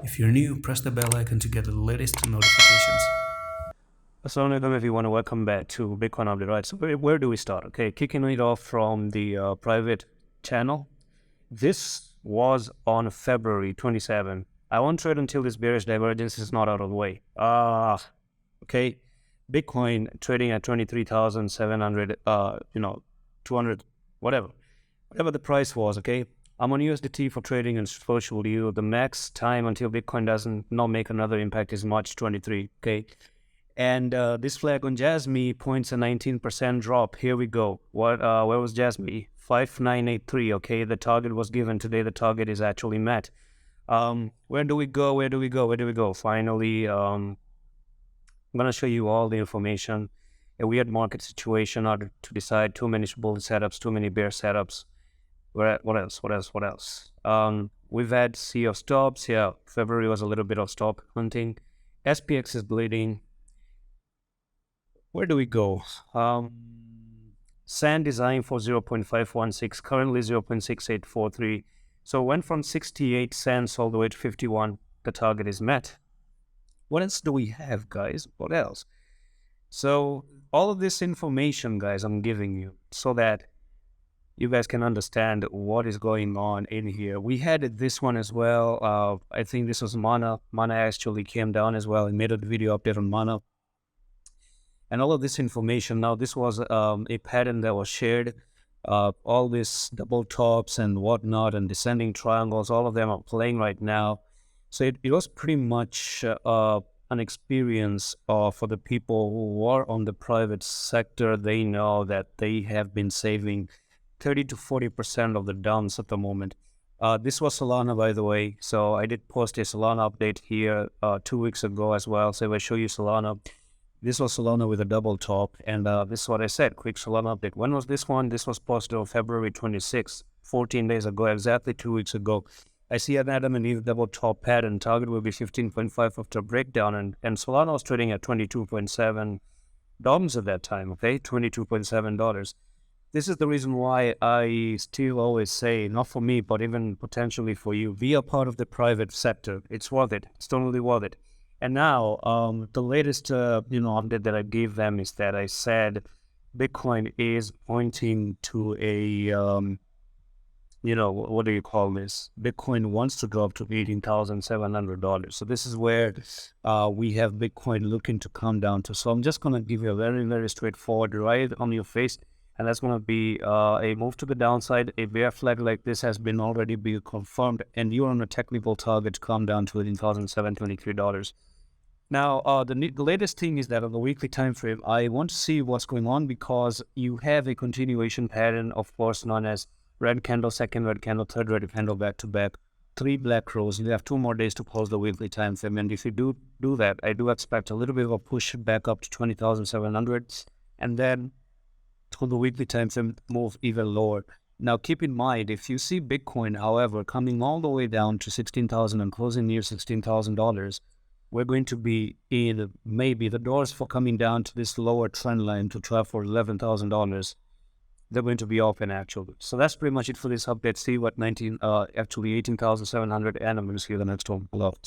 If you're new, press the bell icon to get the latest notifications. Assalamu alaikum everyone, welcome back to Bitcoin Update. Right, so where do we start? Okay, kicking it off from the private channel. This was on February 27. I won't trade until this bearish divergence is not out of the way. Okay, Bitcoin trading at 23,700, 200, whatever the price was. Okay, I'm on USDT for trading and virtual yield. The max time until Bitcoin doesn't not make another impact is March 23. Okay. And this flag on Jasmy points a 19% drop. Here we go. Where was Jasmy? 5983. Okay, the target was given today. The target is actually met. Where do we go? Where do we go? Where do we go? Finally, I'm gonna show you all the information. A weird market situation hard to decide. Too many bull setups. Too many bear setups. What else? What else? What else? We've had sea of stops. Yeah, February was a little bit of stop hunting. SPX is bleeding. Where do we go? Sand design for 0.516, currently 0.6843. So went from 68 cents all the way to 51. The target is met. What else do we have, guys? What else? So all of this information, guys, I'm giving you so that you guys can understand what is going on in here. We had this one as well. I think this was Mana. Mana actually came down as well and made a video update on Mana. And all of this information, now this was a pattern that was shared. All these double tops and whatnot and descending triangles, all of them are playing right now. So it was pretty much an experience for the people who are on the private sector. They know that they have been saving 30 to 40% of the dumps at the moment. This was Solana, by the way. So I did post a Solana update here 2 weeks ago as well. So if I show you Solana, this was Solana with a double top, and this is what I said, quick Solana update. When was this one? This was posted on February 26th, 14 days ago, exactly 2 weeks ago. I see an Adam and Eve double top pattern. Target will be 15.5 after breakdown, and Solana was trading at $22.7 at that time, okay? $22.7. This is the reason why I still always say, not for me, but even potentially for you, be a part of the private sector. It's worth it. It's totally worth it. And now, the latest, update that I gave them is that I said Bitcoin is pointing to a, what do you call this? Bitcoin wants to drop to $18,700. So this is where we have Bitcoin looking to come down to. So I'm just going to give you a very, very straightforward right on your face. And that's going to be a move to the downside. A bear flag like this has been already been confirmed. And you're on a technical target to come down to $18,723. Now, the latest thing is that on the weekly time frame, I want to see what's going on because you have a continuation pattern, of course, known as red candle, second red candle, third red candle, back to back, 3 black rows. You have 2 more days to close the weekly time frame, and if you do that, I do expect a little bit of a push back up to 20,700, and then to the weekly time frame move even lower. Now, keep in mind, if you see Bitcoin, however, coming all the way down to 16,000 and closing near $16,000. We're going to be in maybe the doors for coming down to this lower trend line to try for $11,000. They're going to be open actually. So that's pretty much it for this update. See what 18,700, and I'm going to see you the next one. Loves.